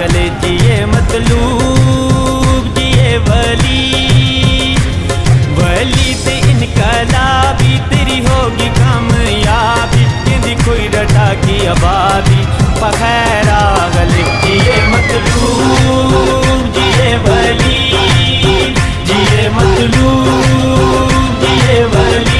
गले जिए मतलूब जिए वली वली ते इनकलाबी तेरी होगी कामयाबी जिंदी कोई रटा की आबादी पखैरा गले जिए मतलूब जिए वली जिए मतलूब जिए वली।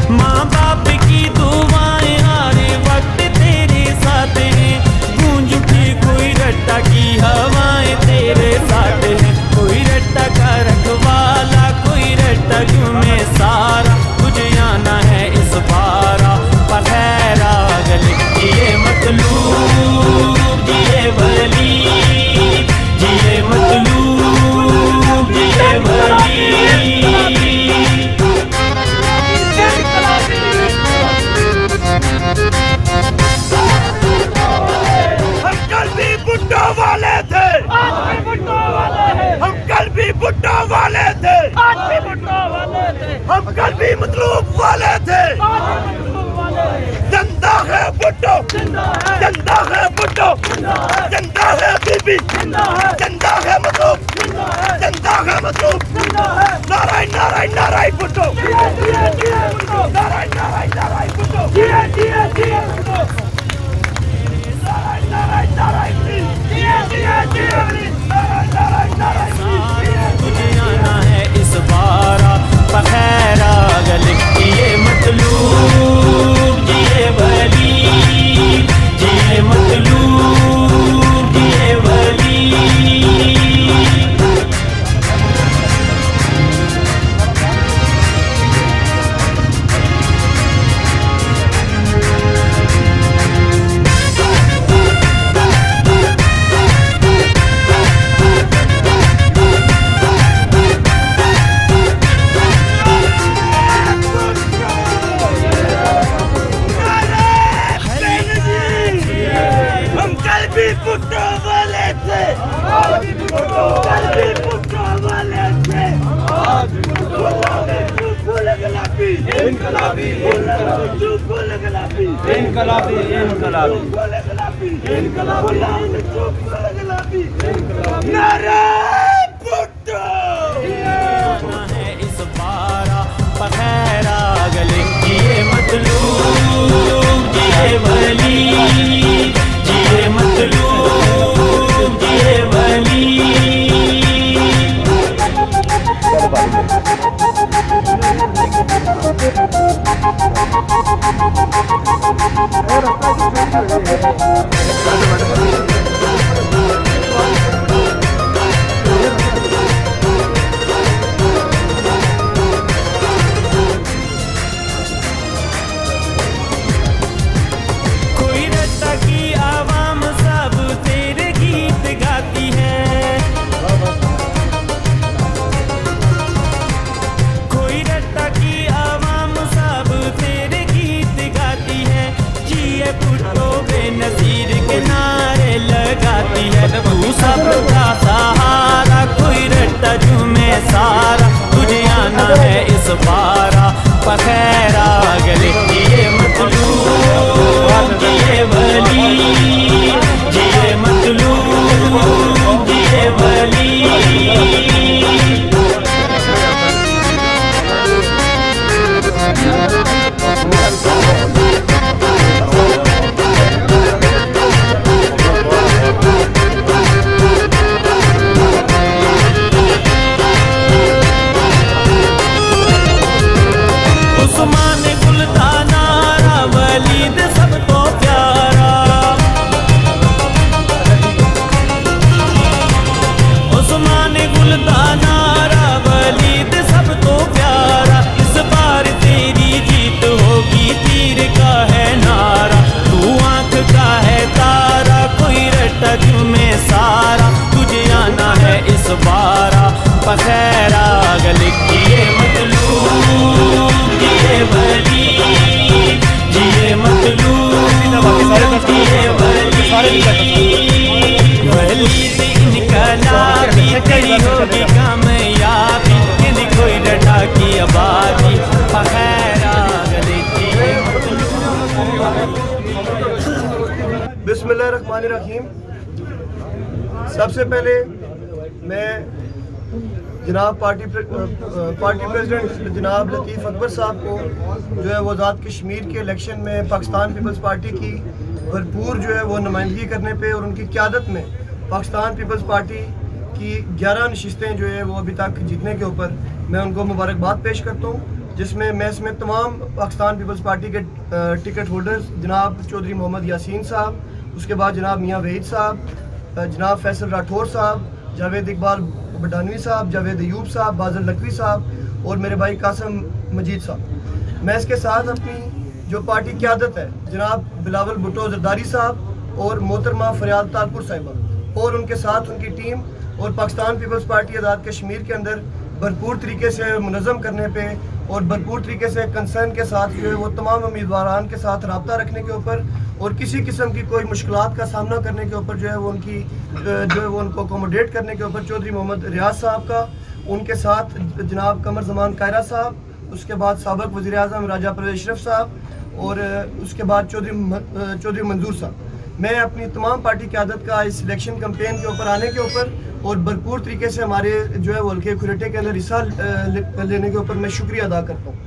माँ बाप की दुआएं हर वक्त तेरे साथ हैं, गूंज उठी कोई रट्टा की हवाएं तेरे साथ हैं, कोई रट्टा का रखवाला कोई रट्टा झूमे सारा, तुझे आना है इस बारा पखैरा गले जिए मतलूब जिए वली जिए मतलूब जिए वली। वाले थे आज भी भुट्टो वाले हैं, हम कल भी भुट्टो वाले थे आज भी भुट्टो वाले थे, हम कल भी मतलूब वाले थे आज भी मतलूब वाले हैं। जिंदा है भुट्टो जिंदा है भुट्टो जिंदा है बीबी जिंदा है मतलूब जिंदा है मतलूब नारायण नारायण नारायण भुट्टो नारायण नारायण नारायण भुट्टो नारायण नारायण तुझे आना है इस बारा पखैरा गले जिए मतलूब जिए वली जिए मतलूब जिए वली। भुट्टो वाले थे आज भी भुट्टो वाले थे आज भी गुलाबी इनकलाबी गुलाबी इनकलाबी गुलाबी नारायण भुट्टो है इस बारा पखैरा गले जिए मतलूब जिए वली जिए मतलूब जिए वली। कोई रट्टा की आवाम सब तेरे गीत गाती है, कोई रट्टा की आवाम सब तेरे गीत गाती है, जिए भुट्टो बेनज़ीर के नारे लगाती है, तू सबका सहारा कोई रट्टा झूमे सारा, तुझे आना है इस बारा पखैरा गले जिए मतलूब जिए वली जिए मतलूब जिए वली। उस्मान गुलदाना वलीद सब वली से इनकलाबी तेरी होगी कामयाबी, कहने कोई रटा की आबादी खैरा गलती। बिस्मिल्लाहिर्रहमानिर्रहीम। सबसे पहले मैं जनाब पार्टी प्रेसिडेंट जनाब लतीफ़ अकबर साहब को जो है वो आज़ाद कश्मीर के इलेक्शन में पाकिस्तान पीपल्स पार्टी की भरपूर जो है वो नुमाइंदगी करने पे और उनकी क़यादत में पाकिस्तान पीपल्स पार्टी की 11 नशिस्तें जो है वो अभी तक जीतने के ऊपर मैं उनको मुबारकबाद पेश करता हूँ, जिसमें मैं इसमें तमाम पाकिस्तान पीपल्स पार्टी के टिकट होल्डर्स जनाब चौधरी मोहम्मद यासीन साहब, उसके बाद जनाब मियाँ वहीद साहब, जनाब फैसल राठौर साहब, जावेद इकबाल बडानवी साहब, जावेद अयूब साहब, बाज़ल नकवी साहब और मेरे भाई कासम मजीद साहब। मैं इसके साथ अपनी जो पार्टी क़यादत है जनाब बिलावल भुट्टो जरदारी साहब और मोहतरमा फरियाद तारपुर साहिबा और उनके साथ उनकी टीम और पाकिस्तान पीपल्स पार्टी आज़ाद कश्मीर के अंदर भरपूर तरीके से मुनज़्ज़म करने पे और भरपूर तरीके से कंसर्न के साथ जो है वो तमाम उम्मीदवारान के साथ रब्ता रखने के ऊपर और किसी किस्म की कोई मुश्किलात का सामना करने के ऊपर जो है वो उनकी जो है वो उनको अकोमोडेट करने के ऊपर चौधरी मोहम्मद रियाज साहब का, उनके साथ जनाब कमर जमान कायरा साहब, उसके बाद साबिक़ वज़ीर आज़म राजा परवेज़ अशरफ साहब और उसके बाद चौधरी मंजूर साहब। मैं अपनी तमाम पार्टी क़यादत का इस इलेक्शन कैंपेन के ऊपर आने के ऊपर और भरपूर तरीके से हमारे जो है वो हल्के खुरेटे के अंदर हिस्सा लेने के ऊपर मैं शुक्रिया अदा करता हूँ।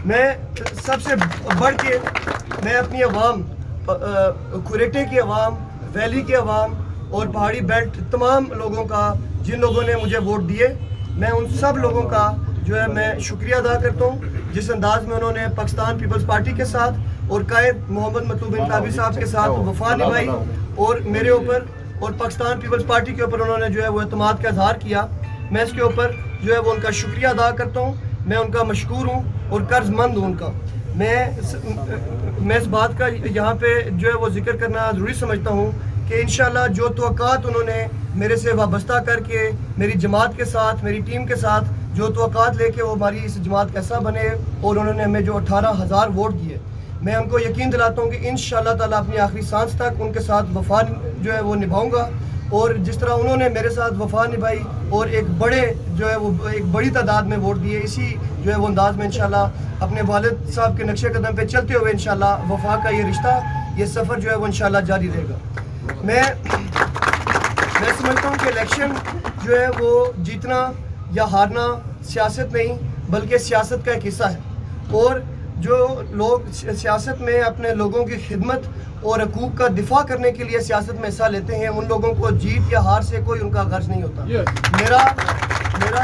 मैं सबसे बढ़ के मैं अपनी आवाम, खुरेटे की आवाम, वैली की आवाम और पहाड़ी बेल्ट तमाम लोगों का, जिन लोगों ने मुझे वोट दिए, मैं उन सब लोगों का जो है मैं शुक्रिया अदा करता हूँ जिस अंदाज में उन्होंने पाकिस्तान पीपल्स पार्टी के साथ और कायद मोहम्मद मतलूब इनकलाबी साहब के साथ वफा निभाई और मेरे ऊपर और पाकिस्तान पीपल्स पार्टी के ऊपर उन्होंने जो है वो एतमाद का इजहार किया। मैं इसके ऊपर जो है वो उनका शुक्रिया अदा करता हूँ। मैं उनका मशकूर हूँ और कर्जमंद हूँ उनका। मैं इस बात का यहाँ पे जो है वो जिक्र करना ज़रूरी समझता हूँ कि इंशाल्लाह जो तवक्कात उन्होंने मेरे से वाबस्ता करके मेरी जमात के साथ, मेरी टीम के साथ जो तवक्कात लेके वो हमारी इस जमात का हिस्सा बने और उन्होंने हमें जो 18,000 वोट दिए, मैं उनको यकीन दिलाता हूँ कि इंशाल्लाह ताला अपनी आखिरी सांस तक उनके साथ वफा जो है वो निभाऊंगा। और जिस तरह उन्होंने मेरे साथ वफा निभाई और एक बड़े जो है वो एक बड़ी तादाद में वोट दिए, इसी जो है वो अंदाज में इंशाल्लाह अपने वालिद साहब के नक्शे कदम पे चलते हुए इंशाल्लाह वफा का ये रिश्ता, ये सफ़र जो है वो इंशाल्लाह जारी रहेगा। मैं समझता हूँ कि इलेक्शन जो है वो जीतना या हारना सियासत नहीं बल्कि सियासत का एक हिस्सा है और जो लोग सियासत में अपने लोगों की खिदमत और हकूक़ का दिफा करने के लिए सियासत में हिस्सा लेते हैं, उन लोगों को जीत या हार से कोई उनका गर्ज नहीं होता। मेरा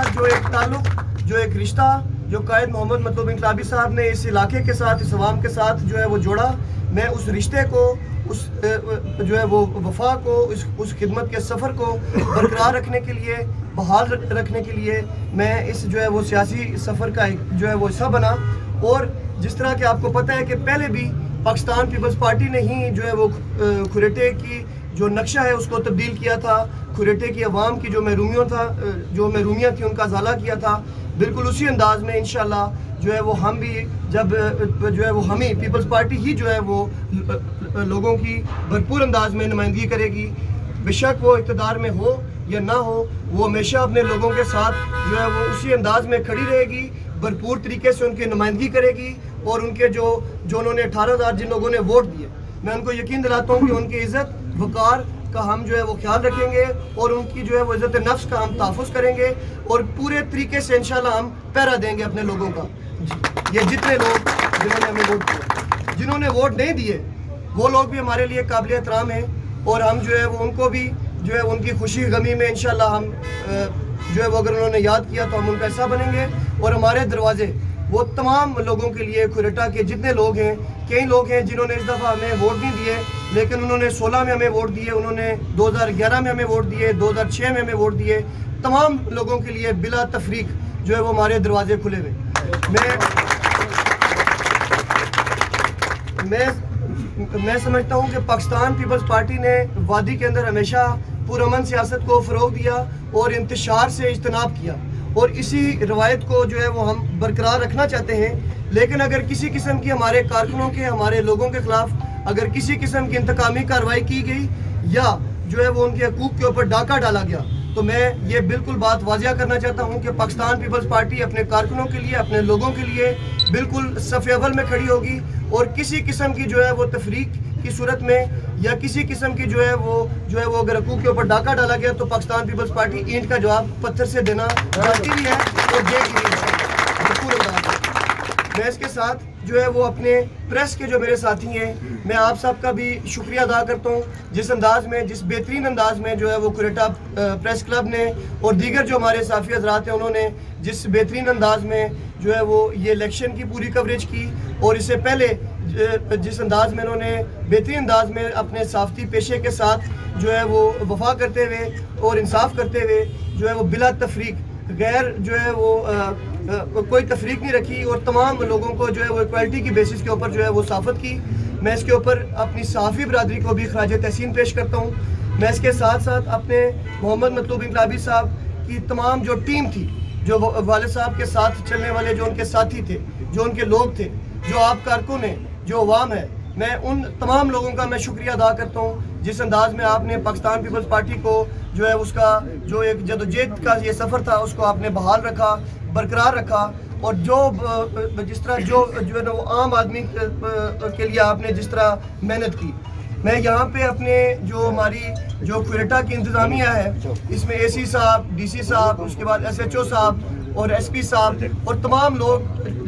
जो एक ताल्लुक, जो एक रिश्ता जो कायद मोहम्मद मतलूब इनकलाबी साहब ने इस इलाके के साथ, इस अवाम के साथ जो है वो जोड़ा, मैं उस रिश्ते को, उस जो है वो वफा को, उस खिदमत के सफ़र को बरकरार रखने के लिए, बहाल रखने के लिए मैं इस जो है वो सियासी सफ़र का जो है वो हिस्सा बना। और जिस तरह के आपको पता है कि पहले भी पाकिस्तान पीपल्स पार्टी ने ही जो है वो खुरेटे की जो नक्शा है उसको तब्दील किया था, खुरेटे की आवाम की जो महरूमियाँ थी उनका ज़ाला किया था। बिल्कुल उसी अंदाज में इंशाल्लाह जो है वो हम भी जब जो है वो हम ही पीपल्स पार्टी ही जो है वो लोगों की भरपूर अंदाज में नुमाइंदगी करेगी, बेशक वो इक़्तिदार में हो या ना हो, वो हमेशा अपने लोगों के साथ जो है वो उसी अंदाज में खड़ी रहेगी, भरपूर तरीके से उनकी नुमाइंदगी करेगी और उनके जो उन्होंने 18,000 जिन लोगों ने वोट दिए, मैं उनको यकीन दिलाता हूँ कि उनकी इज़्ज़त वक़ार का हम जो है वो ख्याल रखेंगे और उनकी जो है वो इज़्ज़त नफ्स का हम तहफ़्फ़ुज़ करेंगे और पूरे तरीके से इंशाल्लाह हम पहरा देंगे अपने लोगों का। ये जितने लोग जिन्होंने हमें वोट दिया, जिन्होंने वोट नहीं दिए वो लोग भी हमारे लिए काबिल एहतराम हैं और हम जो है वो उनको भी जो है उनकी खुशी गमी में इंशाल्लाह हम जो है वो अगर उन्होंने याद किया तो हम उनका हिस्सा बनेंगे। और हमारे दरवाजे वो तमाम लोगों के लिए, खुरेटा के जितने लोग हैं, कई लोग हैं जिन्होंने इस दफ़ा हमें वोट नहीं दिए लेकिन उन्होंने 16 में हमें वोट दिए, उन्होंने 2011 में हमें वोट दिए, 2006 में हमें वोट दिए। तमाम लोगों के लिए बिला तफरीक जो है वो हमारे दरवाजे खुले हुए। मैं समझता हूँ कि पाकिस्तान पीपल्स पार्टी ने वादी के अंदर हमेशा पुरअमन सियासत को फ़रोग़ दिया और इंतशार से इज्तनाब किया और इसी रवायत को जो है वो हम बरकरार रखना चाहते हैं। लेकिन अगर किसी किस्म की हमारे कारकुनों के, हमारे लोगों के ख़िलाफ़ अगर किसी किस्म की इंतकामी कार्रवाई की गई या जो है वो उनके हकूक़ के ऊपर डाका डाला गया, तो मैं ये बिल्कुल बात वाजिया करना चाहता हूँ कि पाकिस्तान पीपल्स पार्टी अपने कारकुनों के लिए, अपने लोगों के लिए बिल्कुल सफ़े अव्वल में खड़ी होगी। और किसी किस्म की जो है वो तफरीक की सूरत में या किसी किस्म की जो है वो अगर हकूक़ के ऊपर डाका डाला गया तो पाकिस्तान पीपल्स पार्टी ईंट का जवाब पत्थर से देना चाहती भी है और देगी भी है। मैं इसके साथ जो है वो अपने प्रेस के जो मेरे साथी हैं, मैं आप सब का भी शुक्रिया अदा करता हूँ जिस अंदाज में, जिस बेहतरीन अंदाज में जो है वो कुरेटा प्रेस क्लब ने और दीगर जो हमारे साफ़ी हज़रात हैं उन्होंने जिस बेहतरीन अंदाज में जो है वो ये इलेक्शन की पूरी कवरेज की, और इससे पहले जिस अंदाज में उन्होंने बेहतरीन अंदाज में अपने साफ़ती पेशे के साथ जो है वो वफा करते हुए और इंसाफ करते हुए जो है वो बिला तफरीक गैर जो है वो कोई तफरीक नहीं रखी और तमाम लोगों को जो है वो इक्वालिटी की बेसिस के ऊपर जो है वो साफ़त की। मैं इसके ऊपर अपनी सहाफ़ी बरादरी को भी खराज तहसीन पेश करता हूँ। मैं इसके साथ साथ अपने मोहम्मद मतलूब इनकलाबी साहब की तमाम जो टीम थी, जो वालिद साहब के साथ चलने वाले जो उनके साथी थे, जो उनके लोग थे, जो आप कारकुन हैं, जो अवाम है, मैं उन तमाम लोगों का मैं शुक्रिया अदा करता हूँ जिस अंदाज में आपने पाकिस्तान पीपल्स पार्टी को जो है उसका जो एक जदोजहद का ये सफ़र था उसको आपने बहाल रखा, बरकरार रखा, और जो जिस तरह जो है ना वो आम आदमी के लिए आपने जिस तरह मेहनत की। मैं यहाँ पे अपने जो हमारी जो कुरेटा की इंतज़ामिया है, इसमें AC साहब, DC साहब, उसके बाद SHO साहब और SP साहब और तमाम लोग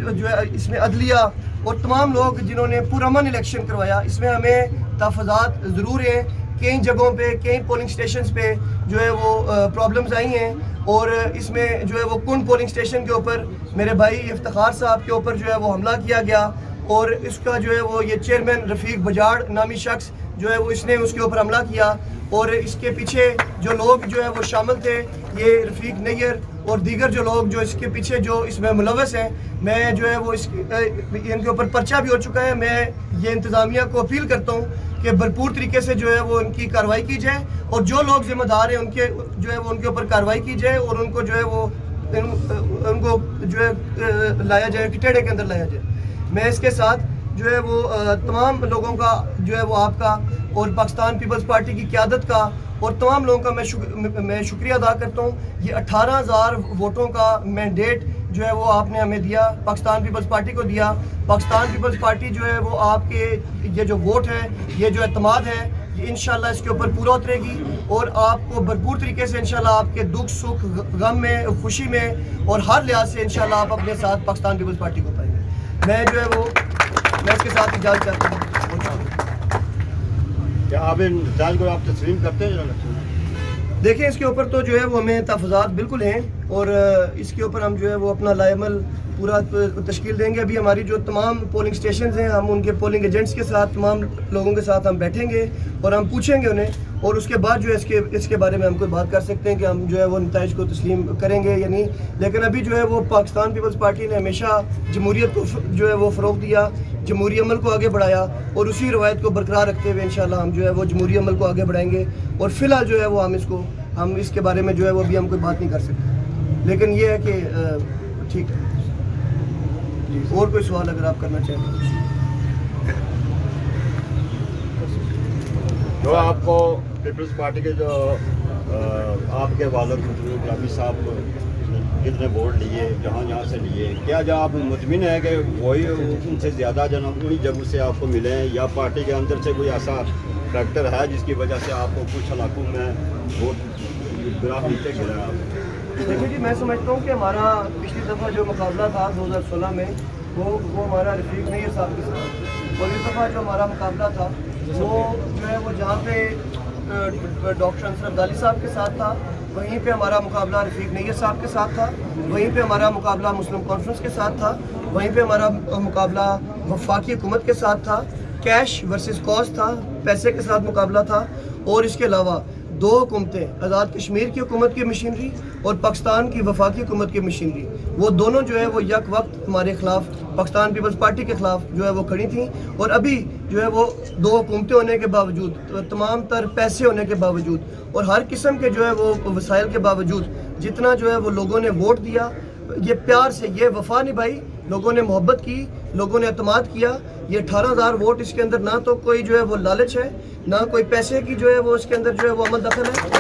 जो है इसमें अदलिया और तमाम लोग जिन्होंने पुरअमन इलेक्शन करवाया, इसमें हमें तहफ़्फ़ुज़ात ज़रूर हैं। कई जगहों पे, कई पोलिंग स्टेशंस पे जो है वो प्रॉब्लम्स आई हैं, और इसमें जो है वो कुंड पोलिंग स्टेशन के ऊपर मेरे भाई इफ्तिखार साहब के ऊपर जो है वो हमला किया गया, और इसका जो है वो ये चेयरमैन रफ़ीक बजाड़ नामी शख्स जो है वो इसने उसके ऊपर हमला किया, और इसके पीछे जो लोग जो है वो शामिल थे, ये रफ़ीक नैयर और दीगर जो लोग जो इसके पीछे जो इसमें मुलव्वस हैं, मैं जो है वो इनके ऊपर पर्चा भी हो चुका है। मैं ये इंतज़ामिया को अपील करता हूँ कि भरपूर तरीके से जो है वो उनकी कार्रवाई की जाए, और जो लोग जिम्मेदार हैं उनके जो है वो उनके ऊपर कार्रवाई की जाए, और उनको जो है वो उनको जो है लाया जाए, टेढ़े के अंदर लाया जाए। मैं इसके साथ जो है वो तमाम लोगों का जो है वो आपका और पाकिस्तान पीपल्स पार्टी की क़यादत का और तमाम लोगों का मैं शुक्रिया अदा करता हूँ। ये 18,000 वोटों का मैंडेट जो है वो आपने हमें दिया, पाकिस्तान पीपल्स पार्टी को दिया। पाकिस्तान पीपल्स पार्टी जो है वो आपके ये जो वोट है, ये जो एतमाद है, ये इंशाल्लाह इसके ऊपर पूरा उतरेगी, और आपको भरपूर तरीके से इंशाल्लाह आपके दुख सुख गम में, खुशी में और हर लिहाज से इंशाल्लाह आप अपने साथ पाकिस्तान पीपल्स पार्टी को पाएंगे। मैं जो है वो मैं इसके साथ इजाज़त चाहता हूँ। क्या आप इन रिजल्ट को आप तस्लीम करते हैं? देखिए, इसके ऊपर तो जो है वो हमें तहफ़्फ़ुज़ात बिल्कुल हैं, और इसके ऊपर हम जो है वो अपना लाएमल पूरा तश्कील देंगे। अभी हमारी जो तमाम पोलिंग स्टेशन हैं, हम उनके पोलिंग एजेंट्स के साथ, तमाम लोगों के साथ हम बैठेंगे और हम पूछेंगे उन्हें, और उसके बाद जो है इसके बारे में हम कोई बात कर सकते हैं कि हम जो है वो नताइज को तस्लीम करेंगे या नहीं। लेकिन अभी जो है वो पाकिस्तान पीपल्स पार्टी ने हमेशा जमहूरियत को जो है वो फ़रोग़ दिया, जमहूरी अमल को आगे बढ़ाया, और उसी रवायत को बरकरार रखते हुए इंशाल्लाह हम जो है वो जमहूरी अमल को आगे बढ़ाएंगे। और फ़िलहाल जो है वो हम इसके बारे में जो है वो अभी हम कोई बात नहीं कर सकते। लेकिन ये है कि ठीक है, और कोई सवाल अगर आप करना चाहें जो आपको पीपल्स पार्टी के जो आपके वालिद गुलाबी साहब कितने वोट लिए, जहाँ से लिए, क्या जो आप मुतमिन है कि वही उनसे ज़्यादा जन उन्हीं जगह से आपको मिले हैं, या पार्टी के अंदर से कोई ऐसा फैक्टर है जिसकी वजह से आपको कुछ इलाकों में वोट ग्राफ नीचे गिरा? देखिए जी, मैं समझता हूँ कि हमारा पिछली दफ़ा जो मुकाबला था 2016 में वो हमारा रफ़ीक नैयर साहब के साथ, और इस दफ़ा जो हमारा मुकाबला था वो जो है वो जहाँ पे डॉक्टर अंसर अब्दाली साहब के साथ था, वहीं पे हमारा मुकाबला रफ़ीक नैयर साहब के साथ था, वहीं पे हमारा मुकाबला मुस्लिम कॉन्फ्रेंस के साथ था, वहीं पे हमारा मुकाबला वफाकी हुकूमत के साथ था, कैश वर्सेस कॉस्ट था, पैसे के साथ मुकाबला था। और इसके अलावा दो हुकूमतें, आज़ाद कश्मीर की हुकूमत की मशीनरी और पाकिस्तान की वफाकी हुकूमत की मशीनरी, वो दोनों जो है वो यक वक्त हमारे ख़िलाफ़, पाकिस्तान पीपल्स पार्टी के ख़िलाफ़ जो है वो खड़ी थी। और अभी जो है वो दो हुकूमतें होने के बावजूद, तमाम तर पैसे होने के बावजूद और हर किस्म के जो है वो वसाइल के बावजूद, जितना जो है वो लोगों ने वोट दिया, ये प्यार से, ये वफा निभाई, लोगों ने मोहब्बत की, लोगों ने एतमाद किया। ये 18,000 वोट इसके अंदर ना तो कोई जो है वो लालच है, ना कोई पैसे की जो है वो इसके अंदर जो है वो अमल दखल है। और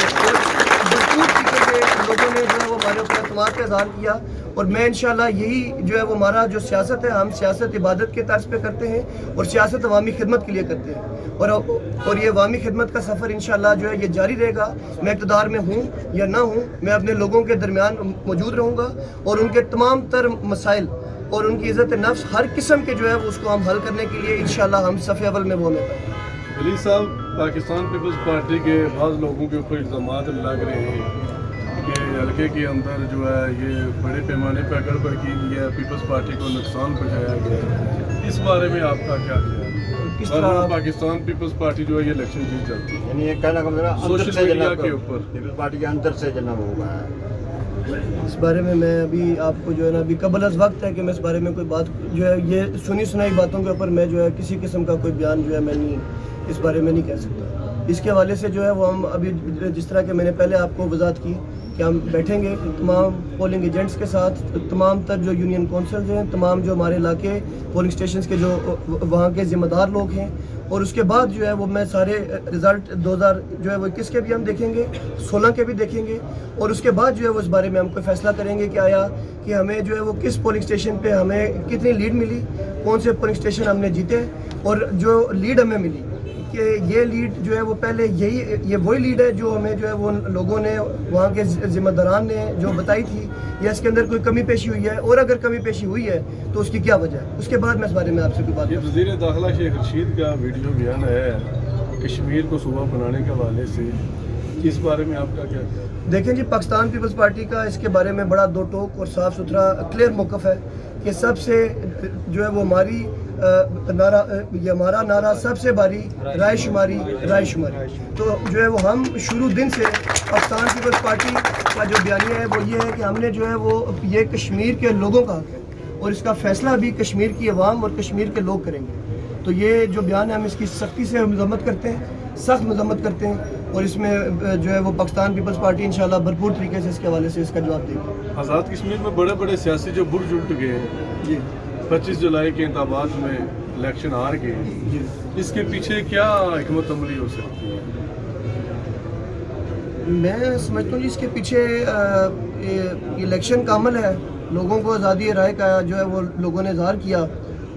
भरपूर तरीके से लोगों ने जो है वो हमारे ऊपर एतमाद का इज़हार किया। और मैं इंशाल्लाह यही जो है वो हमारा जो सियासत है, हम सियासत इबादत के तर्ज पे करते हैं और सियासत अवामी खिदमत के लिए करते हैं। और ये अवामी खिदमत का सफ़र इंशाल्लाह जो है ये जारी रहेगा। मैं इक़्तिदार में हूँ या ना हूँ, मैं अपने लोगों के दरमियान मौजूद रहूँगा और उनके तमाम तर मसाइल और उनकी इज़्ज़त नफ्स हर किस्म के जो है वो उसको हम हल करने के लिए इंशाल्लाह हम सफ़े अव्वल में वो में। वली साहब, पाकिस्तान पीपल्स पार्टी के बाज़ लोगों के ऊपर इल्ज़ाम लग रहे हैं कि हल्के के अंदर जो है ये बड़े पैमाने पर गड़बड़ की गई है, पीपल्स पार्टी को नुकसान पहुँचाया गया। इस बारे में आपका क्या ख्याल है? किस तरह पाकिस्तान पीपल्स पार्टी जो है ये इलेक्शन जीत जाती है? यानी ये कहना का मतलब सोशल मीडिया के ऊपर पीपल्स पार्टी के अंदर से जन्म होगा। इस बारे में मैं अभी आपको जो है ना अभी कबल अज़ वक्त है कि मैं इस बारे में कोई बात जो है ये सुनी सुनाई बातों के ऊपर मैं जो है किसी किस्म का कोई बयान जो है मैं नहीं इस बारे में नहीं कह सकता। इसके हवाले से जो है वो हम अभी जिस तरह के मैंने पहले आपको वजाहत की कि हम बैठेंगे तमाम पोलिंग एजेंट्स के साथ, तमाम तर जो यूनियन काउंसिल्स हैं, तमाम जो हमारे इलाके पोलिंग स्टेशन के जो वहाँ के ज़िम्मेदार लोग हैं, और उसके बाद जो है वो मैं सारे रिज़ल्ट 2000 जो है वो 21 के भी हम देखेंगे, 16 के भी देखेंगे, और उसके बाद जो है वो इस बारे में हम कोई फैसला करेंगे कि आया कि हमें जो है वो किस पोलिंग स्टेशन पे हमें कितनी लीड मिली, कौन से पोलिंग स्टेशन हमने जीते, और जो लीड हमें मिली कि ये लीड जो है वो पहले ये वही लीड है जो हमें जो है वो लोगों ने वहाँ के ज़िम्मेदारान ने जो बताई थी, या इसके अंदर कोई कमी पेशी हुई है, और अगर कमी पेशी हुई है तो उसकी क्या वजह है, उसके बाद मैं इस बारे में आपसे कोई बात। वज़ीर दाखिला शेख रशीद का वीडियो बयान है कश्मीर को सूबा बनाने के हवाले से, इस बारे में आपका क्या ख्याल है? देखें जी, पाकिस्तान पीपल्स पार्टी का इसके बारे में बड़ा दो टोक और साफ़ सुथरा क्लियर मौक़िफ़ है कि सबसे जो है वो हमारा नारा सबसे बारी राय शुमारी। तो जो है वो हम शुरू दिन से पाकिस्तान पीपल्स पार्टी का जो बयानिया है वो ये है कि हमने जो है वो ये कश्मीर के लोगों का हक है और इसका फ़ैसला भी कश्मीर की अवाम और कश्मीर के लोग करेंगे। तो ये जो बयान है हम इसकी सख्ती से मज़म्मत करते हैं, सख्त मज़म्मत करते हैं, और इसमें जो है वो पाकिस्तान पीपल्स पार्टी इंशाल्लाह भरपूर तरीके से इसके हवाले से इसका जवाब देगी। आज़ाद कश्मीर में बड़े बड़े सियासी जो बुर्ज उठ गए हैं जी, 25 जुलाई के इंतखाबात में इलेक्शन हार गए, इसके पीछे क्या हिकमत अमली हो सकती है? मैं समझता हूँ जी इसके पीछे इलेक्शन का अमल है, लोगों को आज़ादी राय का जो है वो लोगों ने इज़हार किया,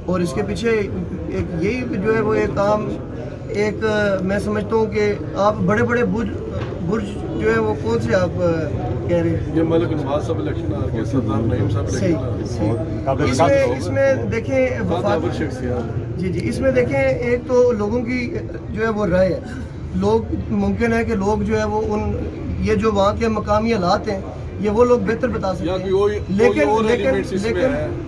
और इसके पीछे एक यही जो है वो एक काम मैं समझता हूँ कि आप बड़े बड़े बुर्ज जो है वो कौन से आप कह रहे हैं? ये मलिक नवाज साहब इलेक्शन हार के, सरदार नईम साहब सही। इसमें देखें जी, इसमें देखें एक तो लोगों की जो है वो राय है, लोग मुमकिन है कि लोग जो है वो ये जो वहाँ के मकामी हालात हैं ये वो लोग बेहतर बता सकते हैं,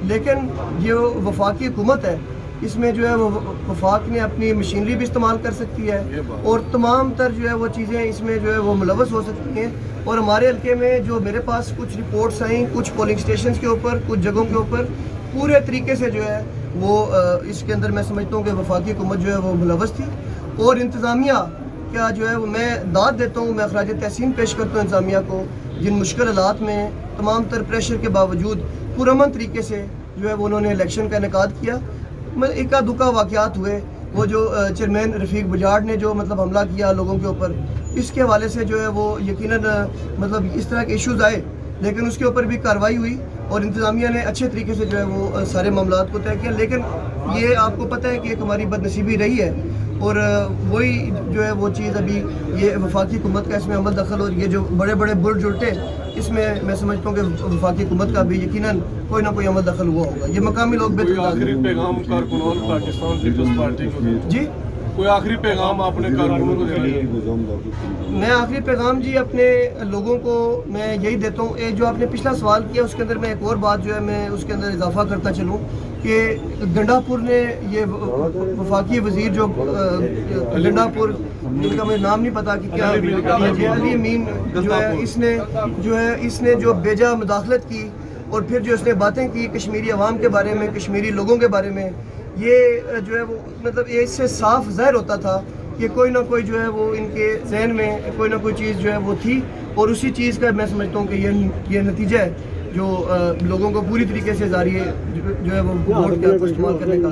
लेकिन जो वफाकी हुकूमत है इसमें जो है वो वफाक ने अपनी मशीनरी भी इस्तेमाल कर सकती है, और तमाम तर जो है वो चीज़ें इसमें जो है वो मुलवस हो सकती हैं। और हमारे हल्के में जो मेरे पास कुछ रिपोर्ट्स आई, कुछ पोलिंग स्टेशन के ऊपर, कुछ जगहों के ऊपर पूरे तरीके से जो है वो इसके अंदर मैं समझता हूँ कि वफाकी हुकूमत जो है वो मुलवस थी, और इंतज़ामिया क्या जो है वो मैं दाद देता हूँ, मैं अखराज तहसीन पेश करता हूँ इंतज़ामिया को, जिन मुश्किल हालात में तमाम तर प्रेशर के बावजूद पुरअमन तरीके से जो है वो उन्होंने इलेक्शन का इनेकाद किया। इक्का दुक्का वाक़यात हुए, वो जो चेयरमैन रफ़ीक बुजाड़ ने जो मतलब हमला किया लोगों के ऊपर, इसके हवाले से जो है वो यकीनन मतलब इस तरह के इश्यूज़ आए, लेकिन उसके ऊपर भी कार्रवाई हुई और इंतज़ामिया ने अच्छे तरीके से जो है वो सारे मामलात को तय किया। लेकिन ये आपको पता है कि एक हमारी बदनसीबी रही है, और वही जो है वो चीज़ अभी ये वफाकी हुकूमत का इसमें अमल दखल, और ये जो बड़े बड़े बुर्ज उल्टे, इसमें मैं समझता हूँ कि वफाकी हुकूमत का भी यकीनन कोई ना कोई अमल दखल हुआ होगा। ये मकामी लोग बेहतर। आखिरी पैगाम कारकुनों पाकिस्तान पीपल्स पार्टी को जी, कोई आखिरी पैगाम आपने कारकुनों को देना? मैं आखिरी पैगाम जी अपने लोगों को मैं यही देता हूँ, एक जो आपने पिछला सवाल किया उसके अंदर मैं एक और बात जो है मैं उसके अंदर इजाफा करता चलूँ कि गंडापुर ने ये वफाकी वजीर जो गंडापुर, जिनका मुझे नाम नहीं पता कि क्या, अली अमीन जो है इसने जो बेजा मुदाखलत की, और फिर जो इसने बातें की कश्मीरी अवाम के बारे में, कश्मीरी लोगों के बारे में, ये जो है वो मतलब ये इससे साफ ज़ाहिर होता था कि कोई ना कोई जो है वो इनके जहन में कोई ना कोई चीज़ जो है वो थी, और उसी चीज़ का मैं समझता हूँ कि ये नतीजा है जो लोगों को पूरी तरीके से जारी है जो है वो वोट के आपको इस्तेमाल करने का।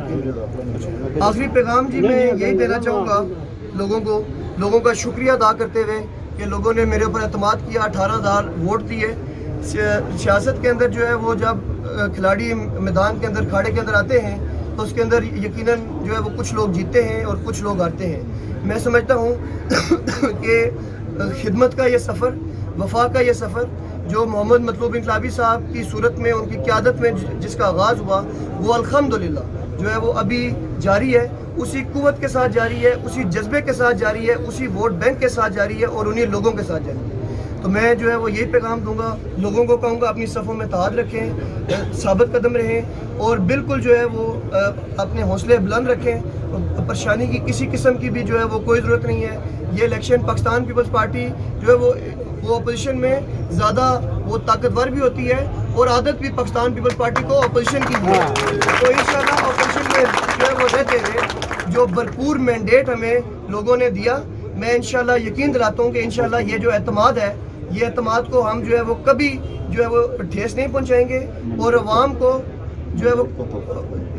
आखिरी पैगाम जी मैं यही देना चाहूँगा लोगों का शुक्रिया अदा करते हुए कि लोगों ने मेरे ऊपर एतमाद किया, 18,000 वोट दिए। सियासत के अंदर जो है वो जब खिलाड़ी मैदान के अंदर खाड़े के अंदर आते हैं तो उसके अंदर यकीनन जो है वो कुछ लोग जीतते हैं और कुछ लोग हारते हैं। मैं समझता हूँ कि खिदमत का ये सफ़र, वफा का ये सफ़र जो मोहम्मद मतलूब इनकलाबी साहब की सूरत में, उनकी क़यादत में जिसका आगाज़ हुआ, वो अल्हम्दुलिल्लाह जो है वो अभी जारी है, उसी कुव्वत के साथ जारी है, उसी जज्बे के साथ जारी है, उसी वोट बैंक के साथ जारी है और उन्हीं लोगों के साथ जारी है। तो मैं जो है वो यही पैगाम दूंगा, लोगों को कहूँगा अपनी सफ़ों में ताद रखें, साबित कदम रहें और बिल्कुल जो है वो अपने हौसले बुलंद रखें। परेशानी की किसी किस्म की भी जो है वो कोई ज़रूरत नहीं है। ये इलेक्शन पाकिस्तान पीपल्स पार्टी जो है वो अपोजिशन में ज़्यादा वो ताकतवर भी होती है और आदत भी पाकिस्तान पीपल्स पार्टी को अपोजिशन की है। तो इंशाल्लाह अपोजिशन में जो है वो रहते हुए जो भरपूर मैंडेट हमें लोगों ने दिया, मैं इंशाल्लाह यकीन दिलाता हूँ कि इंशाल्लाह ये जो एतमाद है, ये एतमाद को हम जो है वो कभी जो है वो ठेस नहीं पहुँचाएंगे और अवाम को जो है वो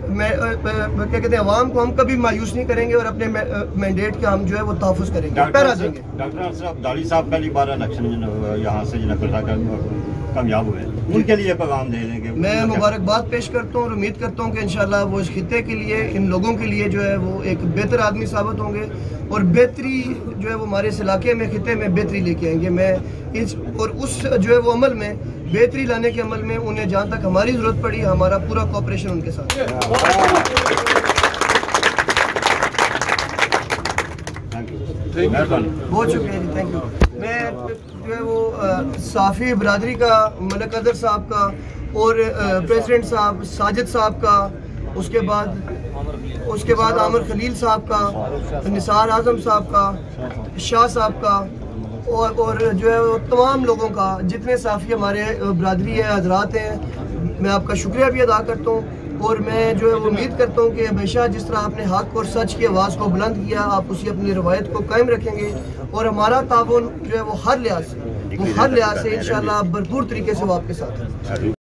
क्या कहते हैं, अवाम को हम कभी मायूस नहीं करेंगे और अपने मैंडेट का हम जो है वो तहफ़्फ़ुज़ करेंगे, पहरा देंगे। डॉक्टर दाढ़ी साहब पहली बार इलेक्शन यहाँ से कामयाब हुए, उनके लिए पैगाम दे देंगे। मैं मुबारकबाद पेश करता हूँ और उम्मीद करता हूँ कि इंशाल्लाह वो इस खित्ते के लिए, इन लोगों के लिए जो है वो एक बेहतर आदमी साबित होंगे और बेहतरी जो है वो हमारे इस इलाके में, खित्ते में बेहतरी लेके आएंगे। मैं इस और उस जो है वो अमल में, बेहतरी लाने के अमल में उन्हें जहाँ तक हमारी ज़रूरत पड़ी, हमारा पूरा कोऑपरेशन उनके साथ है। बहुत शुक्रिया जी, थैंक यू। मैं जो है वो साफ़ी बरादरी का, मलिक अज़हर साहब का और प्रेसिडेंट साहब साजिद साहब का, उसके बाद आमिर खलील साहब का, निसार आज़म साहब का, शाह साहब का और जो है वो तमाम लोगों का, जितने साफ़ी हमारे बरादरी है, हजरात हैं, मैं आपका शुक्रिया भी अदा करता हूँ और मैं जो है उम्मीद करता हूँ कि हमेशा जिस तरह आपने हक़ और सच की आवाज़ को बुलंद किया, आप उसी अपनी रवायत को कायम रखेंगे और हमारा ताउन जो है वो हर लिहाज से इंशाल्लाह भरपूर तरीके से वो आपके साथ है।